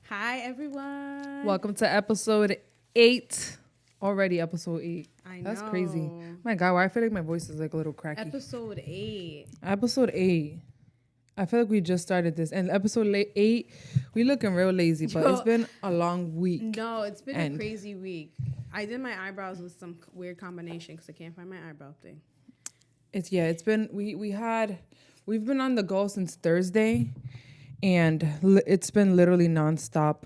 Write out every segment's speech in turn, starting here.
Hi, everyone. Welcome to episode 8. Already episode 8. I know. That's crazy. My God, why I feel like my voice is like a little cracky. Episode 8. Episode 8. I feel like we just started this. And episode 8, we looking real lazy, but it's been a long week. No, it's been a crazy week. I did my eyebrows with some weird combination because I can't find my eyebrow thing. It's been, we've been on the go since Thursday, and it's been literally nonstop.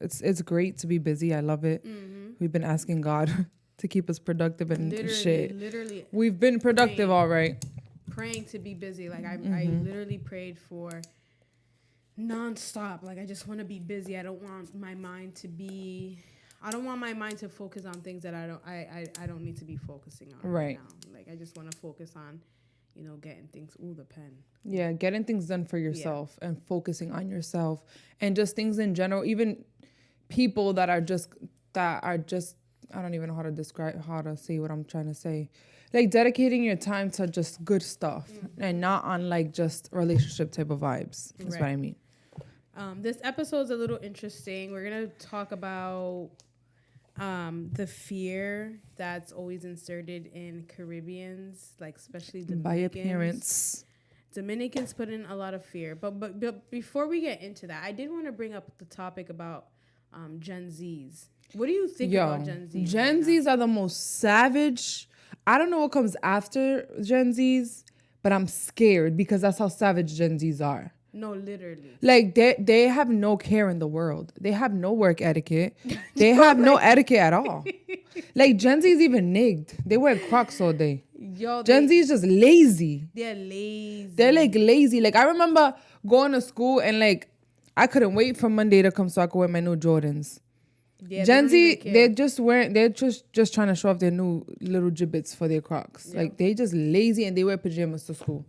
It's great to be busy. I love it. Mm-hmm. We've been asking God to keep us productive and shit. Literally. We've been productive, all right. Praying to be busy. Like I literally prayed for nonstop. Like I just want to be busy. I don't want my mind to focus on things that I don't need to be focusing on right now. Like I just want to focus on, getting things. Ooh, the pen. Yeah, getting things done for yourself and focusing on yourself and just things in general. Even people that are just I don't even know how to say what I'm trying to say. Like dedicating your time to just good stuff and not on like just relationship type of vibes. That's what I mean. This episode's a little interesting. We're going to talk about the fear that's always inserted in Caribbeans, like especially Dominicans. By your parents. Dominicans put in a lot of fear. But before we get into that, I did want to bring up the topic about Gen Zs. What do you think about Gen Zs? Gen Zs are the most savage. I don't know what comes after Gen Zs, but I'm scared because that's how savage Gen Zs are. No, literally. Like they have no care in the world. They have no work etiquette. They have no etiquette at all. Like Gen Z's even nigged. They wear Crocs all day. Gen Z's just lazy. They're lazy. They're like lazy. Like I remember going to school and like I couldn't wait for Monday to come so I could wear my new Jordans. Yeah, Gen Z, they're just trying to show off their new little gibbets for their Crocs. Yep. Like they just lazy and they wear pajamas to school.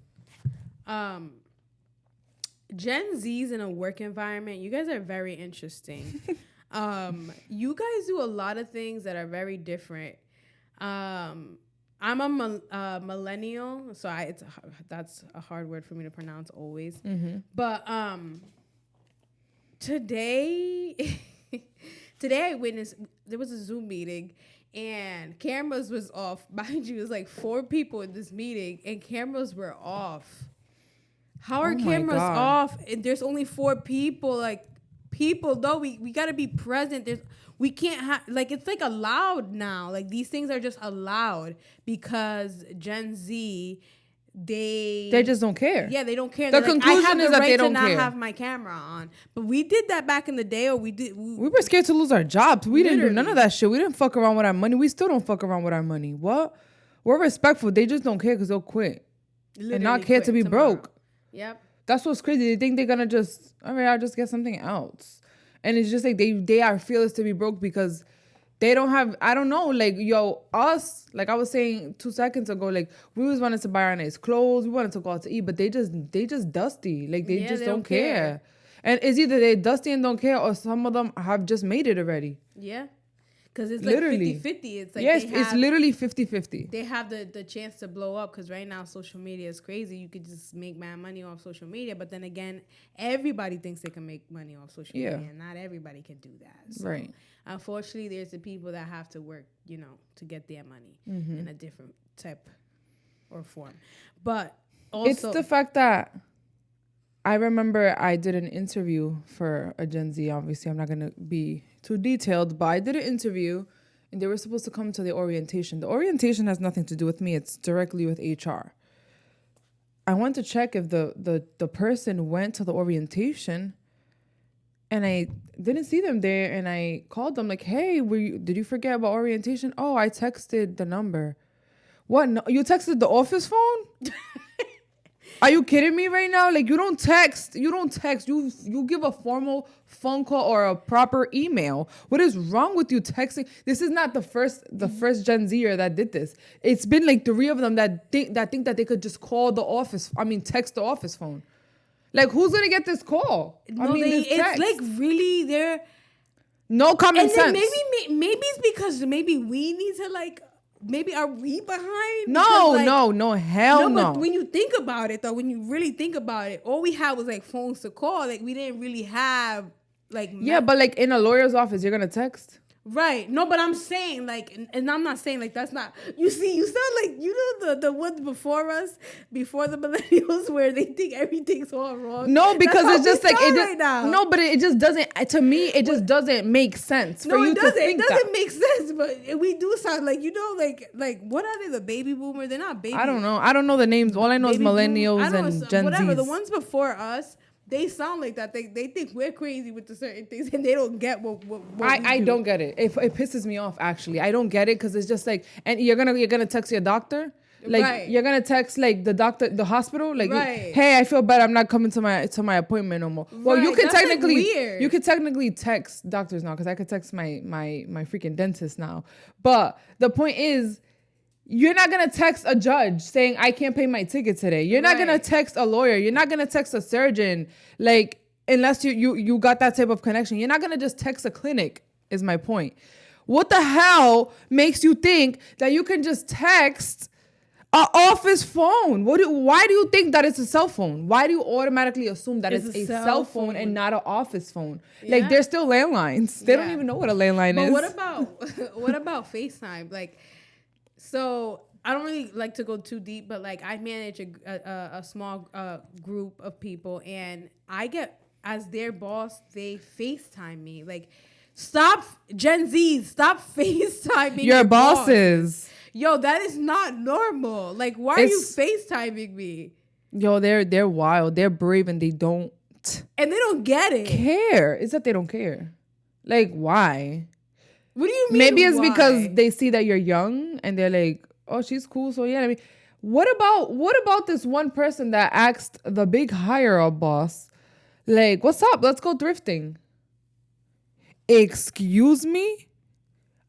Gen Z's in a work environment, you guys are very interesting. You guys do a lot of things that are very different. I'm a millennial, so that's a hard word for me to pronounce always. Mm-hmm. But today I witnessed, there was a Zoom meeting and cameras was off. Mind you, it was like 4 people in this meeting and cameras were off. How are cameras off? And there's only 4 people. Like, people, though, we got to be present. We can't have, like, it's like allowed now. Like, these things are just allowed because Gen Z, they just don't care. Yeah, they don't care. The conclusion is that they don't care. I have the right to not have my camera on. But we did that back in the day, or we were scared to lose our jobs. We didn't do none of that shit. We didn't fuck around with our money. We still don't fuck around with our money. What? We're respectful. They just don't care because they'll quit. Literally and not care to be tomorrow. Broke. Yep. That's what's crazy. They think they're gonna just, all right, I'll just get something else. And it's just like they are fearless to be broke because they don't have, I don't know, like, us, like I was saying 2 seconds ago, like, we always wanted to buy our nice clothes, we wanted to go out to eat, but they just dusty. Like, they just don't care. And it's either they're dusty and don't care, or some of them have just made it already. Yeah. Because it's like 50-50. It's like it's literally 50-50. They have the chance to blow up because right now social media is crazy. You could just make mad money off social media. But then again, everybody thinks they can make money off social media. And not everybody can do that. So, right. Unfortunately, there's the people that have to work, to get their money in a different type or form. But also, it's the fact that I remember I did an interview for a Gen Z. Obviously, I'm not going to be too detailed, but I did an interview and they were supposed to come to the orientation. The orientation has nothing to do with me. It's directly with HR. I went to check if the person went to the orientation and I didn't see them there. And I called them like, hey, did you forget about orientation? Oh, I texted the number. What? No, you texted the office phone? Are you kidding me right now? Like, you don't text. You give a formal phone call or a proper email. What is wrong with you texting? This is not the first Gen Zer that did this. It's been like 3 of them that think that they could just call the office. Text the office phone. Like, who's gonna get this call? It's like really they're no common sense. Then maybe it's because maybe we need to like. Maybe are we behind? No, hell no. But when you think about it, though, when you really think about it, all we had was like phones to call. Like we didn't really have Yeah, but like in a lawyer's office, you're gonna text. Right. No, but I'm saying like, and I'm not saying like that's not. You see, you sound like the ones before us, before the millennials, where they think everything's all wrong. No, because it's just like it just right now. no, but it just doesn't. To me, it just doesn't make sense. No, for you it doesn't. To think It doesn't that. make sense. But we do sound like like what are they? The baby boomers? They're not baby. I don't know. I don't know the names. All I know is millennials and Gen whatever. Zs. The ones before us. They sound like that. They think we're crazy with the certain things, and they don't get what I don't get it. It pisses me off actually. I don't get it because it's just like, and you're gonna text your doctor, like right. You're gonna text like the doctor, the hospital, like, right. Hey, I feel bad. I'm not coming to my appointment no more. Well, right. you can That's technically like weird. You could technically text doctors now because I could text my freaking dentist now. But the point is, you're not going to text a judge saying, I can't pay my ticket today. You're not going to text a lawyer. You're not going to text a surgeon. Like, unless you got that type of connection. You're not going to just text a clinic, is my point. What the hell makes you think that you can just text an office phone? Why do you think that it's a cell phone? Why do you automatically assume that it's a cell phone and not an office phone? Yeah. Like, they're still landlines. They don't even know what a landline is. But what about FaceTime? Like, so I don't really like to go too deep, but like I manage a small group of people, and I get, as their boss, they FaceTime me. Like, stop, Gen Z, stop FaceTiming your bosses. Yo, that is not normal. Like, why are you FaceTiming me? Yo, they're wild. They're brave, and they don't. And they don't get it. Care. It's that they don't care. Like, why? What do you mean? Maybe it's because they see that you're young and they're like, oh, she's cool. So yeah, I mean, what about this one person that asked the big higher up boss, like, what's up? Let's go thrifting. Excuse me?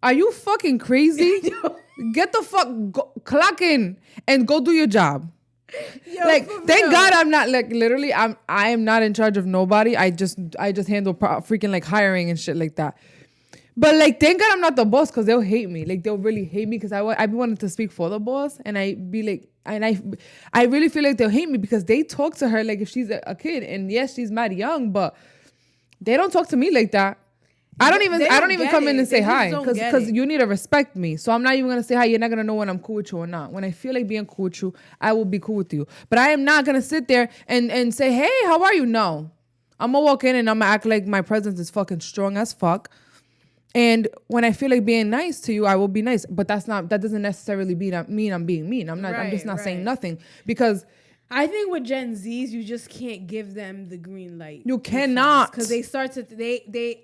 Are you fucking crazy? Get the clock in and go do your job. Yo, like, thank God I'm not, like, literally, I am not in charge of nobody. I just handle freaking like hiring and shit like that. But like, thank God I'm not the boss, because they'll hate me. Like, they'll really hate me because I be wanting to speak for the boss, and I be like, and I really feel like they'll hate me because they talk to her like if she's a kid, and yes, she's mad young, but they don't talk to me like that. I don't even come in and say hi, because you need to respect me. So I'm not even gonna say hi. You're not gonna know when I'm cool with you or not. When I feel like being cool with you, I will be cool with you. But I am not gonna sit there and say, hey, how are you? No, I'm gonna walk in and I'm gonna act like my presence is fucking strong as fuck. And when I feel like being nice to you, I will be nice. But that doesn't necessarily mean I'm being mean. I'm just not saying nothing, because I think with Gen Zs, you just can't give them the green light. You cannot, because they start to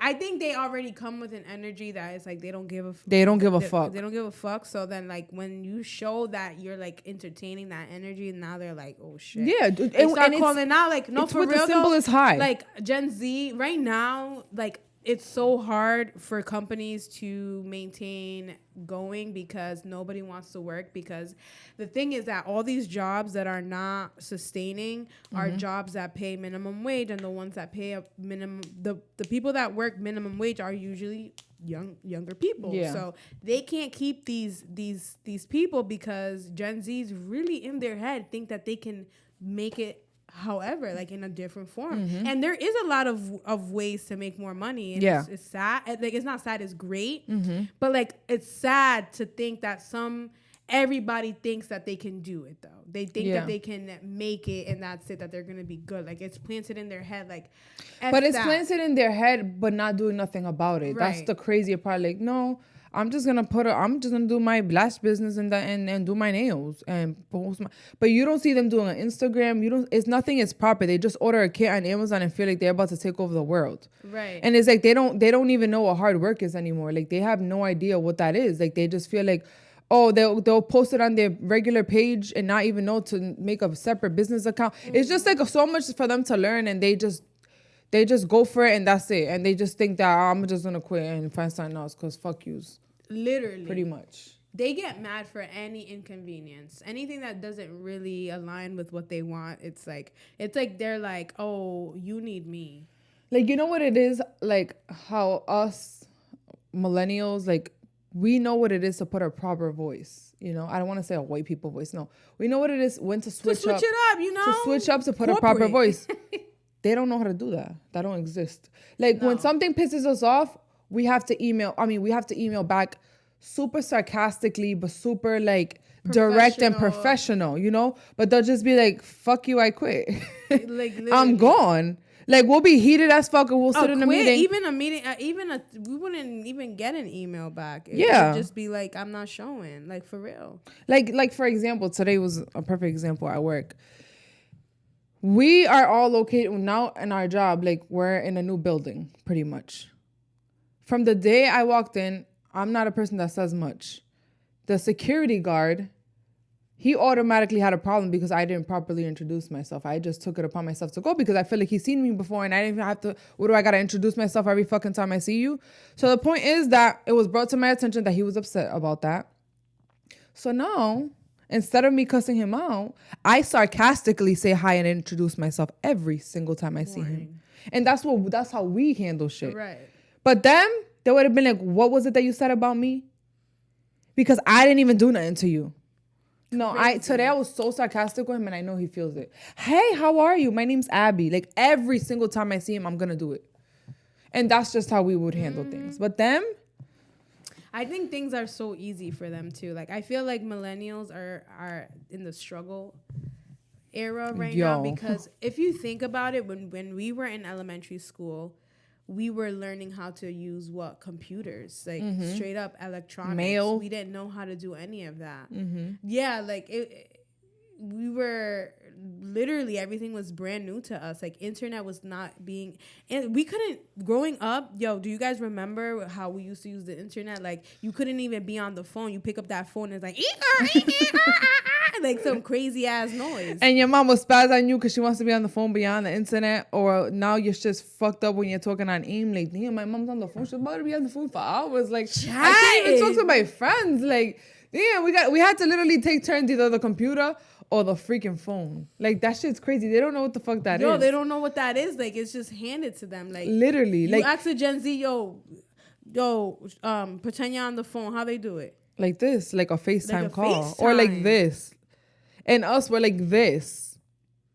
I think they already come with an energy that is like they don't give a fuck. They don't give a fuck. They don't give a fuck. So then, like, when you show that you're like entertaining that energy, now they're like, oh shit. Yeah, they start calling out, like, no, for real. The symbol is high. Like, Gen Z right now, like, it's so hard for companies to maintain going because nobody wants to work, because the thing is that all these jobs that are not sustaining are jobs that pay minimum wage, and the ones that pay a minimum, the people that work minimum wage are usually younger people. Yeah. So they can't keep these people, because Gen Z's really in their head think that they can make it however, like, in a different form. And there is a lot of ways to make more money, and it's sad. Like, it's not sad, it's great, but like, it's sad to think that everybody thinks that they can do it, though. They think that they can make it, and that's it, that they're gonna be good. Like, it's planted in their head, like, but it's planted in their head, but not doing nothing about it. Right. That's the crazier part. Like, no, I'm just gonna do my blast business and do my nails and post but you don't see them doing an Instagram. It's nothing is proper. They just order a kit on Amazon and feel like they're about to take over the world. Right. And it's like they don't even know what hard work is anymore. Like, they have no idea what that is. Like, they just feel like, oh, they'll post it on their regular page and not even know to make a separate business account. It's just like so much for them to learn, and they just go for it, and that's it. And they just think that, I'm just going to quit and find something else because fuck yous. Literally. Pretty much. They get mad for any inconvenience. Anything that doesn't really align with what they want, it's like they're like, oh, you need me. Like, you know what it is? Like, how us millennials, like, we know what it is to put a proper voice. You know, I don't want to say a white people voice. No, we know what it is when to switch up. To switch it up, you know? To switch up, to put a proper voice. They don't know how to do that. That don't exist. Like, No. when something pisses us off, we have to email back super sarcastically, but super, like, direct and professional, you know? But they'll just be like, fuck you, I quit. Like, I'm literally. gone. Like, we'll be heated as fuck and we'll sit in a Quit, meeting. even a meeting, we wouldn't even get an email back. It Yeah. would just be like, I'm not showing, like, for real. Like for example, today was a perfect example at work. We are all located now in our job, like, we're in a new building, pretty much. From the day I walked in, I'm not a person that says much. The security guard, he automatically had a problem because I didn't properly introduce myself. I just took it upon myself to go because I feel like he's seen me before and I didn't even have to, what do I gotta introduce myself every fucking time I see you? So the point is that it was brought to my attention that he was upset about that. So now, instead of me cussing him out, I sarcastically say hi and introduce myself every single time I see him. And that's how we handle shit. Right. But them, they would have been like, what was it that you said about me? Because I didn't even do nothing to you. No, today I was so sarcastic with him and I know he feels it. Hey, how are you? My name's Abby. Like, every single time I see him, I'm gonna do it. And that's just how we would handle things. But them, I think things are so easy for them too. Like, I feel like millennials are in the struggle era right now, because if you think about it, when we were in elementary school, we were learning how to use computers, like straight up electronics. Mail. We didn't know how to do any of that. Yeah, like we were literally, everything was brand new to us. Like, internet was not being, and we couldn't, growing up, do you guys remember how we used to use the internet? Like, you couldn't even be on the phone. You pick up that phone and it's like, like some crazy ass noise. and your mom will spaz on you because she wants to be on the phone beyond the internet, or now you're just fucked up when you're talking on AIM. Like, damn, my mom's on the phone. She's about to be on the phone for hours. Like, I can't even talk to my friends. Like, damn, we had to literally take turns, either the computer or the freaking phone. Like, that shit's crazy. They don't know what the fuck that is. They don't know what that is. Like, it's just handed to them. Like, literally, you like, ask a Gen Z, pretend you're on the phone. How they do it? Like this, like a FaceTime Like a call. FaceTime. Or like this. And us, we're like this.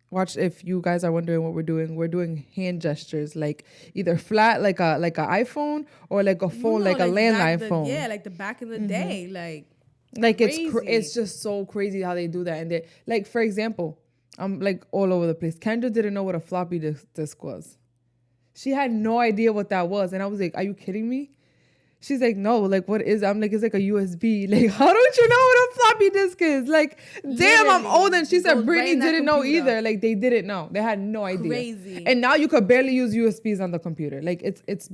Watch, if you guys are wondering what we're doing hand gestures, like either flat, like a iPhone, or like a phone, like a landline phone. Yeah, like the back in the day, Like, crazy. it's just so crazy how they do that. And they, like, for example, I'm like all over the place. Kendra didn't know what a floppy disk was. She had no idea what that was. And I was like, are you kidding me? She's like, no, like, what is it? I'm like, it's like a USB. Like, how don't you know what a floppy disk is? Like, damn, I'm old. And she said Brittany didn't know either. Like, they didn't know. They had no idea. Crazy. And now you could barely use USBs on the computer. Like, it's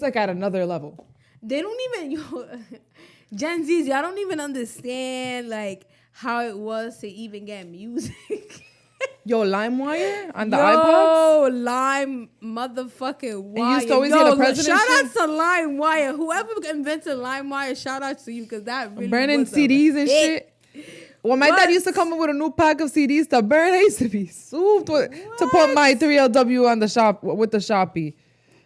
like at another level. They don't even, Gen Zs, y'all don't even understand, like, how it was to even get music. Yo, LimeWire on the iPods? Lime motherfucking wire. And you used to always hear the president shout shit? out to LimeWire. Whoever invented LimeWire, shout out to you, because that really burning was CDs and shit. When my dad used to come up with a new pack of CDs to burn, I used to be souped to put my 3LW on the shop with the Shopee.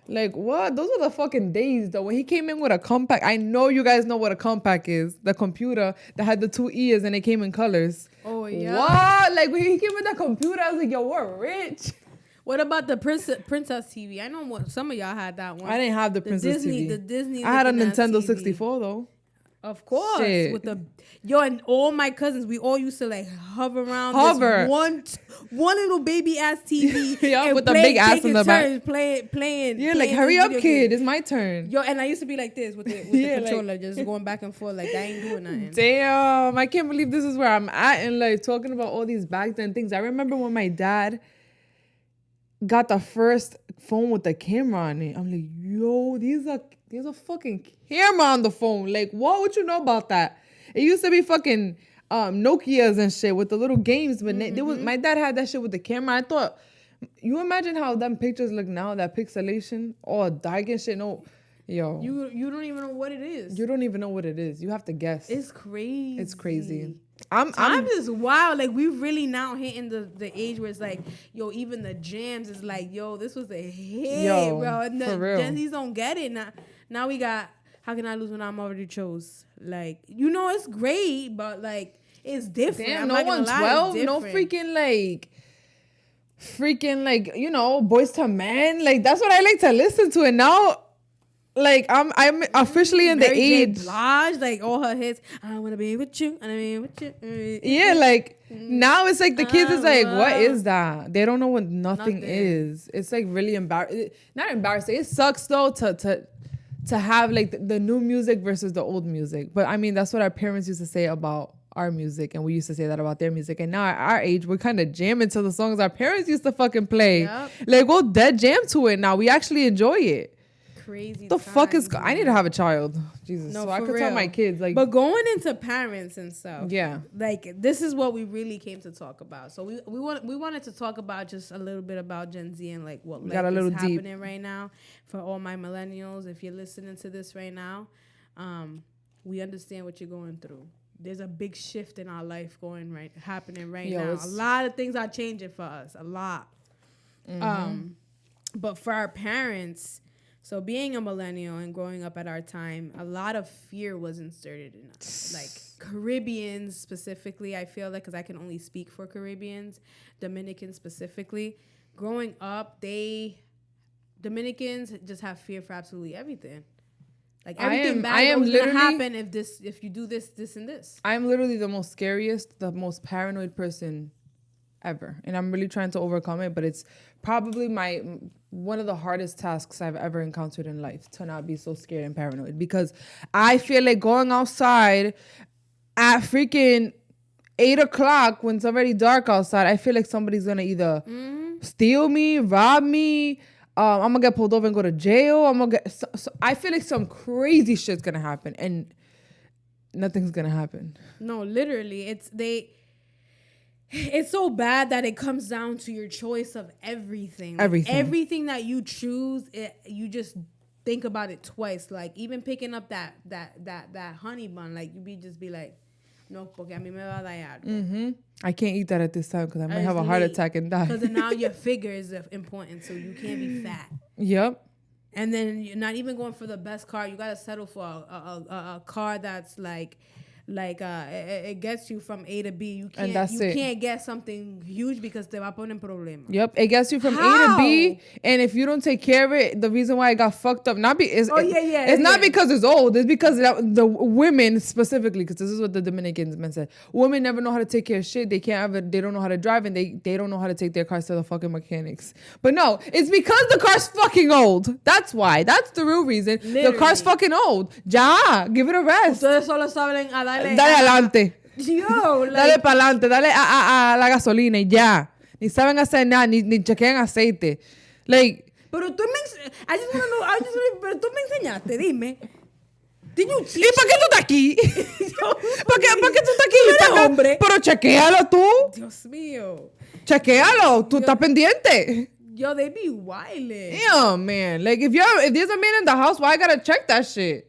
Like, what? Those were the fucking days, though. When he came in with a compact, I know you guys know what a compact is. The computer that had the 2 ears and it came in colors. Oh, yeah. What? Like, when he came with the computer, I was like, yo, we're rich. What about the Princess TV? I know some of y'all had that one. I didn't have the Princess TV. The Disney. I had a Nintendo TV. 64, though. Of course. Shit. With and all my cousins, we all used to like hover around this one little baby ass TV. Yeah, with the big ass in the back. Playing. Yeah, like, hurry up, kid. It's my turn. Yo, and I used to be like this with the controller, just going back and forth. Like, I ain't doing nothing. Damn, I can't believe this is where I'm at and like talking about all these back then things. I remember when my dad got the first phone with the camera on it. I'm like, yo, there's a fucking camera on the phone. Like, what would you know about that? It used to be fucking Nokias and shit with the little games, but my dad had that shit with the camera. I thought, you imagine how them pictures look now, that pixelation, all dark and shit. No, yo, you don't even know what it is. You don't even know what it is. You have to guess. It's crazy. It's crazy. I'm just wild. Like, we really now hitting the age where it's like, yo, even the jams is like, yo, this was a hit, bro. And the Gen Zs don't get it now. We got How Can I Lose When I'm Already Chose? Like, it's great, but like, it's different. Damn, no 112, no freaking like. freaking like, you know, Boys to Men. Like that's what I like to listen to. And now, like I'm officially in the Mary J. age. Blige, like all her hits. I wanna be with you. I mean with you. Yeah, like now it's like the kids is like, what is that? They don't know what nothing is. It's like really embarrassing. Not embarrassing. It sucks though to have like the new music versus the old music. But I mean, that's what our parents used to say about our music, and we used to say that about their music. And now at our age, we're kind of jamming to the songs our parents used to fucking play. Yep. Like we'll dead jam to it now. We actually enjoy it. Crazy. The fuck is? I need to have a child. Jesus, No, so I for could tell real. my kids like. But going into parents and stuff, Yeah. like this is what we really came to talk about. So we wanted to talk about just a little bit about Gen Z and like what got a little is deep. happening right now for all my millennials. If you're listening to this right now, we understand what you're going through. There's a big shift in our life happening right now. A lot of things are changing for us. A lot. But for our parents. So being a millennial and growing up at our time, a lot of fear was inserted in us. Like Caribbeans specifically, I feel like, because I can only speak for Caribbeans, Dominicans specifically. Growing up, Dominicans just have fear for absolutely everything. Like everything bad is gonna happen if you do this, this, and this. I'm literally the most scariest, the most paranoid person ever, and I'm really trying to overcome it. But it's probably one of the hardest tasks I've ever encountered in life, to not be so scared and paranoid, because I feel like going outside at freaking 8:00 when it's already dark outside, I feel like somebody's gonna either steal me, rob me. I'm gonna get pulled over and go to jail. I feel like some crazy shit's gonna happen, and nothing's gonna happen. No, literally, it's so bad that it comes down to your choice of everything. Like everything that you choose, you just think about it twice. Like even picking up that honey bun, like you just be like, no, porque a mí me va a dar algo. I can't eat that at this time because I might have a heart attack and die. Because now your figure is important, so you can't be fat. Yep. And then you're not even going for the best car. You gotta settle for a car that's like it gets you from A to B. You can't get something huge because te va a poner problema. Yep, it gets you from A to B, and if you don't take care of it, the reason why it got fucked up not because it's old. It's because the women specifically, because this is what the Dominicans men said. Women never know how to take care of shit. They don't know how to drive, and they don't know how to take their cars to the fucking mechanics. But no, it's because the car's fucking old. That's why. That's the real reason. Literally. The car's fucking old. Ya, give it a rest. Ustedes solo saben Dale adelante. Yo, like, dale para adelante, dale a la gasolina y ya. Ni saben hacer nada, ni chequean aceite. Like, pero tú pero tú me enseñaste, dime. Did you teach ¿y para qué tú estás aquí? ¿Para qué tú estás aquí? Tú eres hombre. Pero chequéalo tú. Dios mío. Chequéalo, tú estás pendiente. Yo, they be wildin'. Yeah, man. Like, if there's a man in the house, why I gotta check that shit?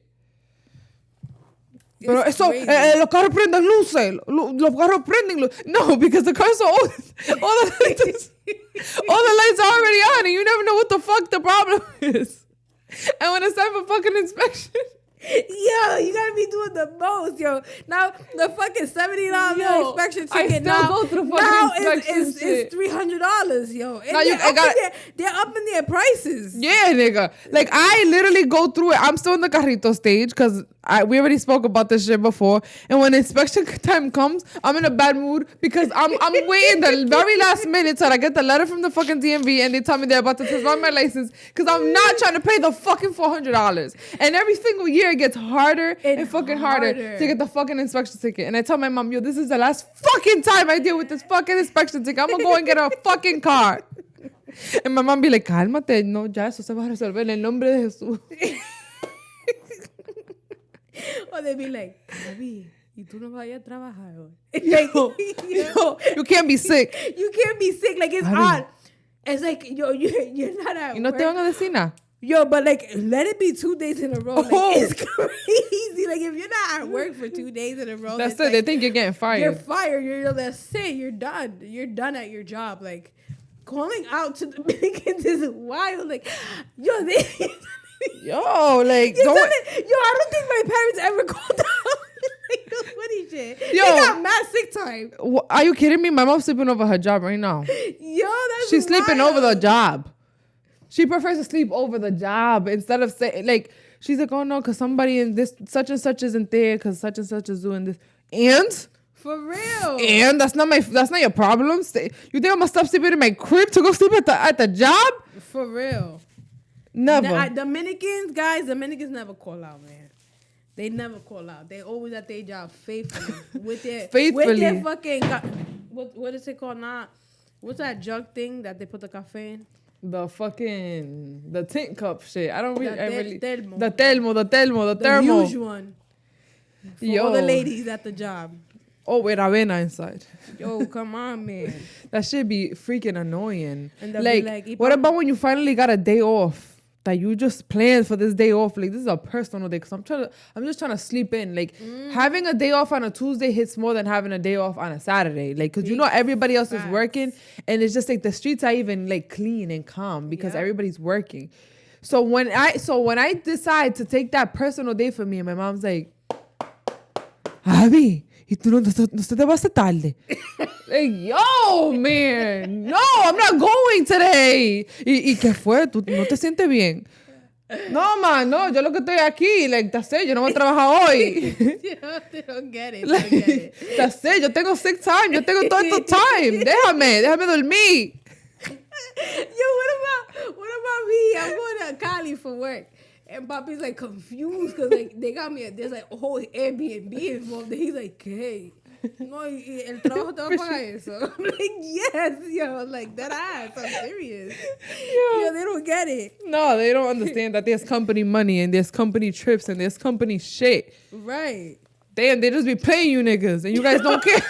Pero eso, los carros prenden luces. Los carros prenden luces. No, because the cars are old. All the lights are already on, and you never know what the fuck the problem is. And when it's time for fucking inspection. Yo, you gotta be doing the most, yo. Now the fucking $70 inspection ticket now is $300, yo. And they're upping their prices. Yeah, nigga. Like I literally go through it. I'm still in the carrito stage because we already spoke about this shit before. And when inspection time comes, I'm in a bad mood because I'm waiting the very last minute till I get the letter from the fucking DMV and they tell me they're about to suspend my license because I'm not trying to pay the fucking $400. And every single year it gets harder and fucking harder to get the fucking inspection ticket. And I tell my mom, yo, this is the last fucking time I deal with this fucking inspection ticket. I'm gonna go and get a fucking car. And my mom be like, cálmate, no, ya eso se va a resolver en el nombre de Jesús. Or they be like, Baby, y tú no vayas a trabajar hoy. You can't be sick. You can't be sick. Like, it's odd. It's like, yo, you're not at work. Y no te van a decir nada. Yo, but like, let it be 2 days in a row. Like, it's crazy. Like, if you're not at work for 2 days in a row, that's it. Like, they think you're getting fired. You're fired. That's it. You're done. You're done at your job. Like, calling out to the Dominicans is wild. Like, yo, like, I don't think my parents ever called out. Like, nobody shit. Yo. They got mad sick time. Are you kidding me? My mom's sleeping over her job right now. Yo, that's She's sleeping wild. over the job. She prefers to sleep over the job instead of saying, like, she's like, oh no, because somebody in this, such and such isn't there, because such and such is doing this. And? For real. And that's not your problem. You think I'm gonna stop sleeping in my crib to go sleep at the job? For real. Never. Dominicans never call out, man. They never call out. They always at their job faithfully. With their fucking what is it called now? What's that jug thing that they put the cafe in? The tint cup shit. I don't really. Termo. The thermo. The huge one. For all the Yo. ladies at the job. Oh, with avena inside. Yo, come on, man. That shit be freaking annoying. And they'll be Like, like, what about when you finally got a day off? That you just planned for this day off. Like, this is a personal day because I'm just trying to sleep in. Like, having a day off on a Tuesday hits more than having a day off on a Saturday. Like, because you know everybody else is working, and it's just like the streets are even like clean and calm because everybody's working. So when I decide to take that personal day for me, and my mom's like, Abby, y tú no se te vas a tarde. Like, yo, man, no, I'm not going today. ¿Y qué fue? ¿Tú no te sientes bien? No, man, no, yo lo que estoy aquí, like, that's it, yo no voy a trabajar hoy. They don't get it. Like, that's it, yo tengo sick time, yo tengo todo esto time. Déjame dormir. Yo, what about me? I'm going to Cali for work. And Papi's like confused because like they got me. There's like a whole Airbnb involved. And he's like, hey, no, el trabajo te va a pagar eso. I'm like, yes, yo, like that ass. I'm serious. Yo, they don't get it. No, they don't understand that there's company money and there's company trips and there's company shit. Right. They just be paying you niggas and you guys don't care.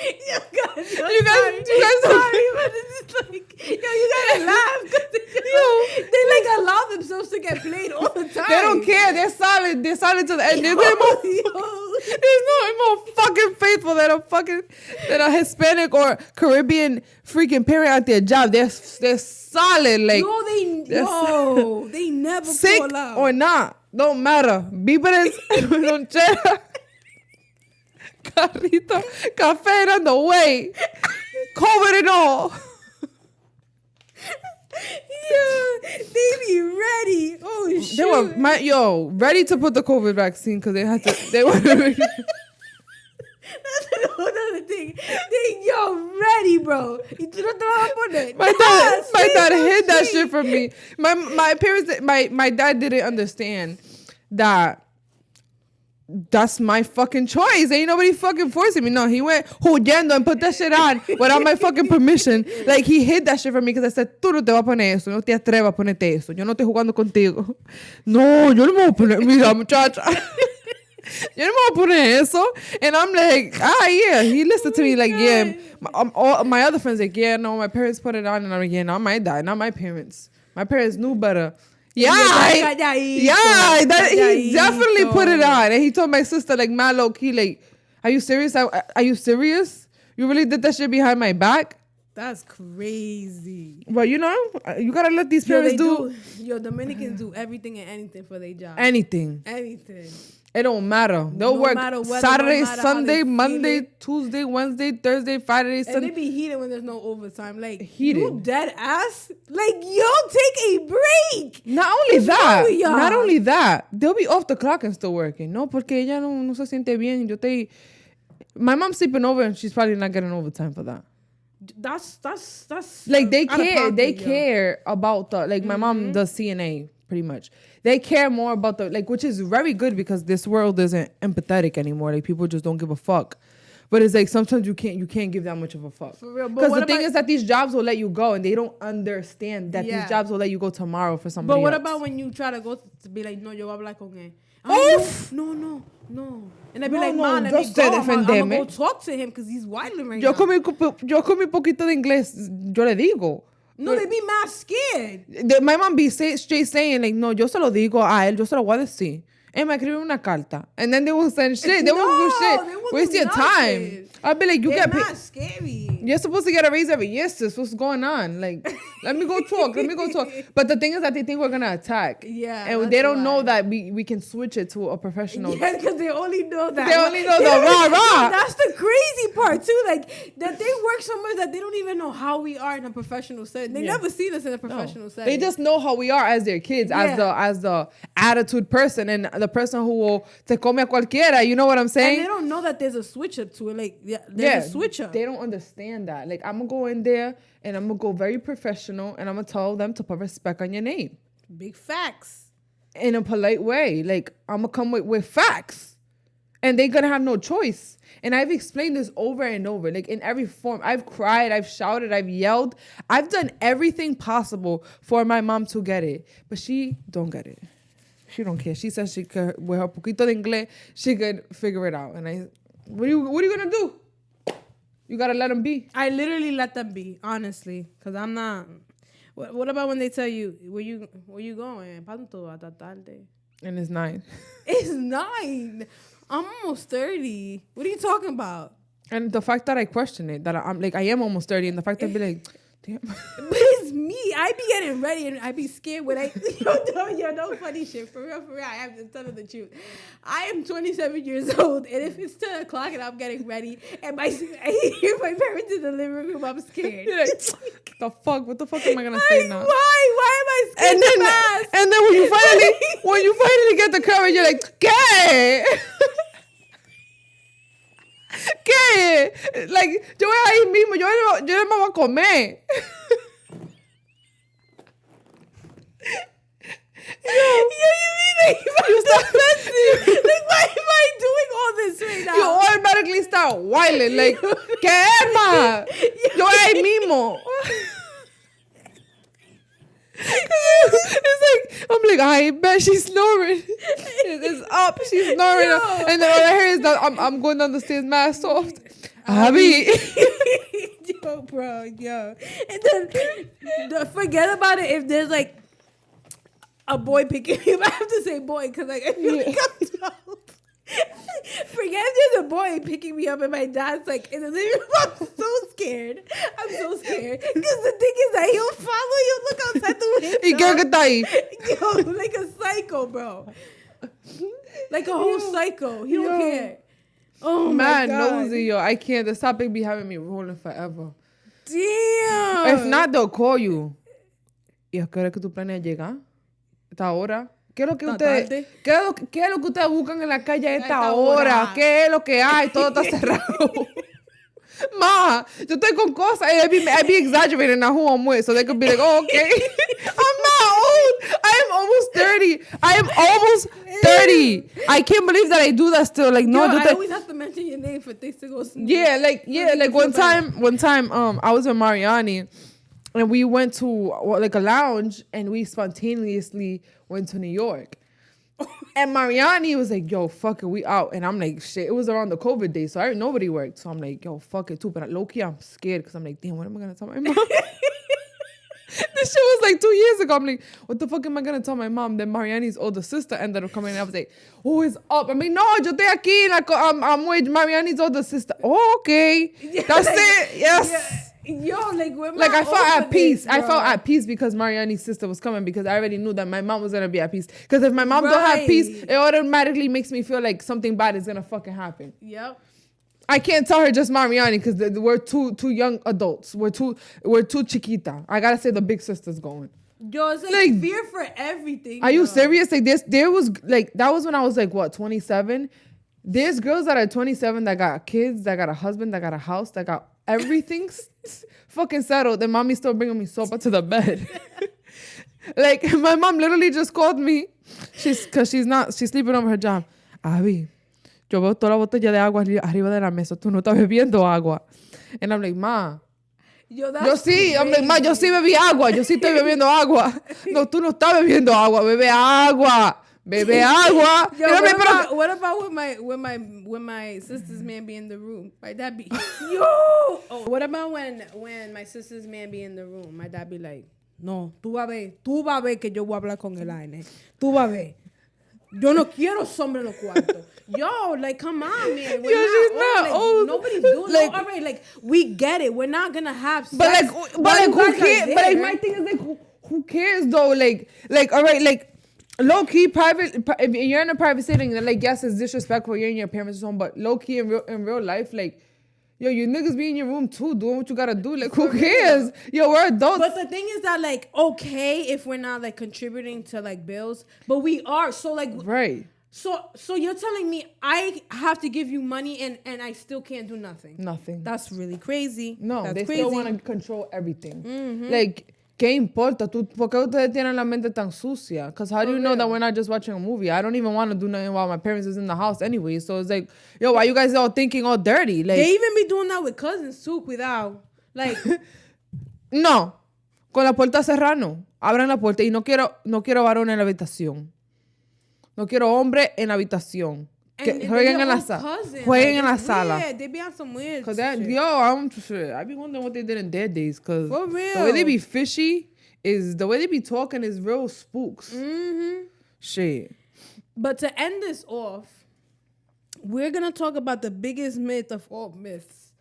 You guys don't. Sorry, but it's just like, yo, you gotta laugh because they like allow themselves to get played all the time. They don't care. They're solid. They're solid to the end. They're more fucking faithful than a Hispanic or Caribbean freaking parent at their job. They're solid. Like they never sick call out. or not. Don't matter. Víveres, lonchera, carrito, café on the way. COVID and all. Yeah, they be ready. Oh shit. They were ready to put the COVID vaccine because they were ready. That's another thing. They ready, bro. Y tú no te vas a poner. My dad hid that shit from me. My parents, my dad didn't understand that that's my fucking choice. Ain't nobody fucking forcing me. No, he went huyendo and put that shit on without my fucking permission. Like, he hid that shit from me because I said, tú no te vas a poner eso. No te atrevas a ponerte eso. Yo no estoy jugando contigo. No, yo no me voy a poner. Mira, muchacha. Yo no me voy a poner eso. And I'm like, yeah. He listened to me like, yeah. All my other friends like, yeah, no, my parents put it on. And I'm like, yeah, not my dad, not my parents. My parents knew better. Yeah, he definitely put it on. And he told my sister, like, mad low key, like, are you serious? Are you serious? You really did that shit behind my back? That's crazy. But you gotta let these parents do. Dominicans do everything and anything for their job. Anything. It don't matter. They'll work Saturday, Sunday, Monday, Tuesday, Wednesday, Thursday, Friday, Sunday. And they be heated when there's no overtime. Like, heated. You dead ass? Like, take a break. Not only that. They'll be off the clock and still working. No, porque ella no se siente bien. My mom's sleeping over and she's probably not getting overtime for that. That's like, they care. They care about my mom does CNA pretty much. They care more about which is very good because this world isn't empathetic anymore. Like, people just don't give a fuck. But it's like sometimes you can't give that much of a fuck. For real. Because the thing is that these jobs will let you go and they don't understand that these jobs will let you go tomorrow for somebody else. But what else. about when you try to go to be like, no, yo voy a hablar con él. No. And I'd be like, man, let me go. I'm gonna go talk to him because he's wilding right now. Yo con mi poquito de inglés, yo le digo. No, they be mad scared. My mom be straight saying, like, no, yo se lo digo a él, yo se lo voy a decir. Emma, escribe una carta. And then they will send shit. They won't do shit. Waste your time. I'll be like, you They're get paid. not scary. You're supposed to get a raise every year, sis. What's going on? Like, let me go talk. But the thing is that they think we're going to attack. Yeah. And they don't know that we can switch it to a professional. Yeah, because they only know that. They only know the rah-rah. That's the crazy part, too. Like, that they work somewhere that they don't even know how we are in a professional setting. They never seen us in a professional setting. They just know how we are as their kids, as the attitude person and the person who will te come a cualquiera. You know what I'm saying? And they don't know that there's a switch up to it. Like, there's a switch up. They don't understand that. Like, I'm going to go in there and I'm going to go very professional and I'm going to tell them to put respect on your name. Big facts. In a polite way. Like, I'm going to come with facts. And they're going to have no choice. And I've explained this over and over. Like, in every form. I've cried. I've shouted. I've yelled. I've done everything possible for my mom to get it. But she don't get it. She don't care. She says she could, with her poquito de inglés, she could figure it out. And what are you going to do? You got to let them be. I literally let them be, honestly. Because I'm not... What about when they tell you, where you going? And it's 9. It's 9. I'm almost 30. What are you talking about? And the fact that I question it, that I'm like, I am almost 30, and the fact that I be like, damn. But it's me. I be getting ready and I be scared when I... no funny shit. For real. I have to tell the truth. I am 27 years old, and if it's 10 o'clock and I'm getting ready, and I hear my parents in the living room, I'm scared. You're like, the fuck? What the fuck am I going to say now? Why? Why am I scared so fast? And then when you finally get the courage, you're like, ¿qué? ¿Qué? Like, yo voy ahí mismo, yo no me voy a comer. You mean like you're so offensive? Like, why am I doing all this right now? You automatically start whining, like, ¿qué, Emma? Yo ahí mismo. It's like, I'm like, I bet she's snoring. It's up, she's snoring. Yo. And then all I hear is that I'm going down the stairs mad soft. Abby. Yo, bro, yo. And then forget about it if there's like a boy picking me up. I have to say boy because like I feel like I'm 12. Forget if there's a boy picking me up and my dad's like in the living room. I'm so scared. Because the thing is that he'll follow you, look outside the window. ¿Y qué está ahí? Yo, like a psycho, bro. Like a whole psycho. He don't care. Oh my God. Nosy, yo. I can't. The topic be having me rolling forever. Damn. If not, they'll call you. ¿Y a qué hora que tú planeas llegar? ¿Esta hora? ¿Qué es lo que ustedes buscan en la calle a esta hora? ¿Qué es lo que hay? Todo está cerrado. Ma, yo estoy con cosas. I be exaggerating now who I'm with. So they could be like, oh, okay. I'm not old. I am almost 30. I can't believe that I do that still. Like, no, I always have to mention your name for things to go smooth. Like one time, I was with Mariani. And we went to like a lounge and we spontaneously went to New York. And Mariani was like, yo, fuck it, we out. And I'm like, shit, it was around the COVID day, so nobody worked. So I'm like, yo, fuck it too. But low-key, I'm scared because I'm like, damn, what am I going to tell my mom? This shit was like 2 years ago. I'm like, what the fuck am I going to tell my mom? Then Mariani's older sister ended up coming and I was like, oh, it's up. I'm like, no, yo estoy aquí. Like, I'm with Mariani's older sister. Oh, okay. That's it. Yes. Yeah. Yo, like I felt at peace. I felt at peace because Mariani's sister was coming because I already knew that my mom was gonna be at peace. Because if my mom don't have peace, it automatically makes me feel like something bad is gonna fucking happen. Yep. I can't tell her just Mariani because we're two young adults. We're too chiquita. I gotta say the big sister's going. Yo, it's like fear for everything. Are you serious? Like there was like that was when I was like what 27. There's girls that are 27 that got kids, that got a husband, that got a house, that got everything fucking settled. And mommy's still bringing me sopa to the bed. Like my mom literally just called me. She's sleeping over her job. Abby, yo veo toda la botella de agua arriba de la mesa. Tú no estás bebiendo agua. And I'm like, ma. Yo sí, I'm like, ma, yo sí bebí agua. Yo sí estoy bebiendo agua. No, tú no estás bebiendo agua. Bebe agua. Bebe agua. Yo, what about when my sister's man be in the room? My dad be yo. Oh, what about when my sister's man be in the room? My dad be like, no, tú vas a ver que yo voy a hablar con el aine. Tú vas a ver. Yo no quiero sombra en los cuartos. Yo, like, come on, man. We're She's not like, old. Nobody's doing Like, all right, like, we get it. We're not gonna have sex. But who cares? But like, my thing is like, who cares though? Like, all right, like, low key private. If you're in a private setting, then like, yes, it's disrespectful. You're in your parents' home, but low key in real life, like, yo, you niggas be in your room too, doing what you gotta do. Like, who cares? Yo, we're adults. But the thing is that, like, okay, if we're not like contributing to like bills, but we are. So like, right. So you're telling me I have to give you money and I still can't do nothing? Nothing. That's really crazy. No, That's they crazy. still want to control everything. Like, ¿qué importa? ¿Por qué ustedes tienen la mente tan sucia? Because how do you know that we're not just watching a movie? I don't even want to do nothing while my parents is in the house anyway. So it's like, yo, why you guys all thinking all dirty? Like, they even be doing that with cousins too, cuidado. Like, no, con la puerta cerrada no. Abran la puerta y no quiero varón en la habitación. No quiero hombre en la habitación. Que jueguen en la sala. Jueguen en la sala. They be on some weird Cause shit. I be wondering what they did in their days. Cause For real. the way they be fishy is the way they be talking is real spooks. Shit. But to end this off, we're gonna talk about the biggest myth of all myths.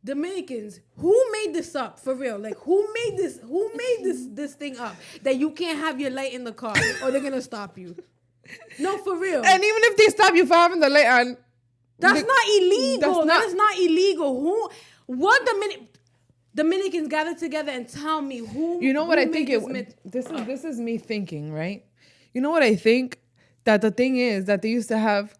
Dominicans, who made this up for real? Like, who made this thing up that you can't have your light in the car or they're gonna stop you? No, for real. And even if they stop you for having the light on, that's not illegal. That is not illegal. What Dominicans gather together and tell me who? You know what I think? This is me thinking, right? You know what I think? That the thing is that they used to have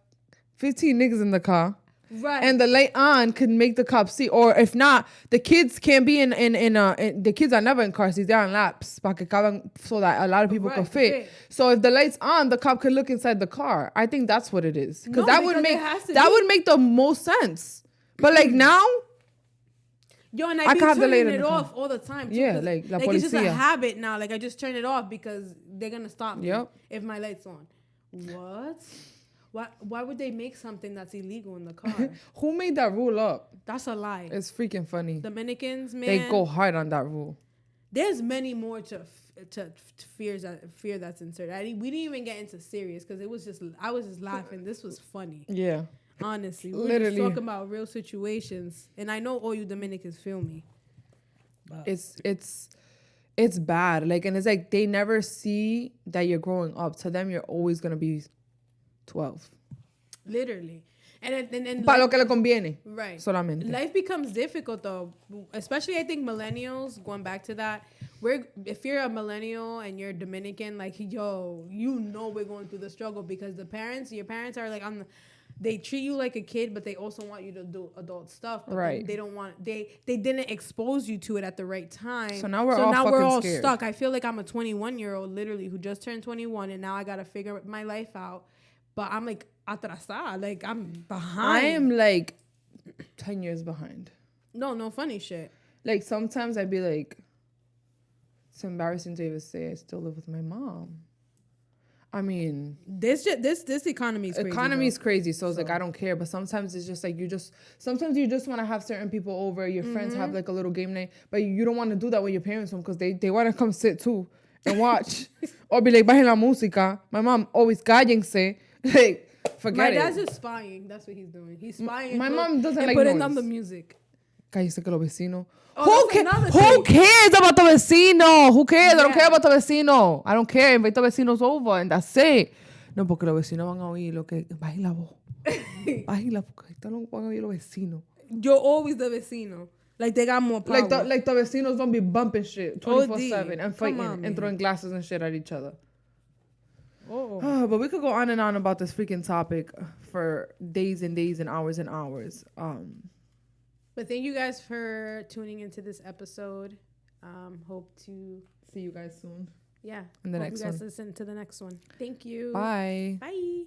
15 niggas in the car. Right. And the light on could make the cops see. Or if not, the kids can't be in the kids are never in car seats. They're on laps. So that a lot of people could fit. So if the light's on, the cop could look inside the car. I think that's what it is. Because that would make the most sense. But like now, yo, and I be turning it off all the time too. Yeah, like la policía. It's just a habit now. Like I just turn it off because they're gonna stop me if my light's on. What? Why would they make something that's illegal in the car? Who made that rule up? That's a lie. It's freaking funny. Dominicans, man. They go hard on that rule. There's many more to fear that's inserted. We didn't even get into serious because I was just laughing. This was funny. Yeah. Honestly, we're just talking about real situations, and I know all you Dominicans feel me. But it's bad. Like, and it's like they never see that you're growing up. To them, you're always gonna be 12. Literally. And para lo que le conviene. Right. Solamente. Life becomes difficult though. Especially I think millennials, going back to that, if you're a millennial and you're Dominican, like, yo, you know we're going through the struggle because your parents are like they treat you like a kid, but they also want you to do adult stuff. But right. They don't want they didn't expose you to it at the right time. So now we're all scared. Stuck. I feel like I'm a 21-year-old literally who just turned 21 and now I gotta figure my life out. But I'm like atrasada, like I'm behind. I am like 10 years behind. No funny shit. Like sometimes I'd be like, it's embarrassing to even say I still live with my mom. I mean, this economy is crazy. Economy is crazy, so it's like I don't care. But sometimes it's just like sometimes you just want to have certain people over. Your friends have like a little game night, but you don't want to do that with your parents home because they want to come sit too and watch or be like bajen la música. My mom always cállense. Like, forget it. My dad's just spying. That's what he's doing. He's spying. My mom doesn't like putting noise. down the music. Cállese que los vecinos. Oh, who cares about the vecino? Who cares? I don't care about the vecino. I don't care. Invite the vecinos over and that's it. No, porque los vecinos van a oír lo que... Bajen la voz. Bájenla porque ahorita no van a oír los vecinos. You're always the vecino. Like they got more power. Like the vecinos don't be bumping shit 24/7 and fighting and throwing glasses and shit at each other. Oh, but we could go on and on about this freaking topic for days and days and hours and hours. But thank you guys for tuning into this episode. Hope to see you guys soon. Yeah. In the next one. You guys listen to the next one. Thank you. Bye. Bye.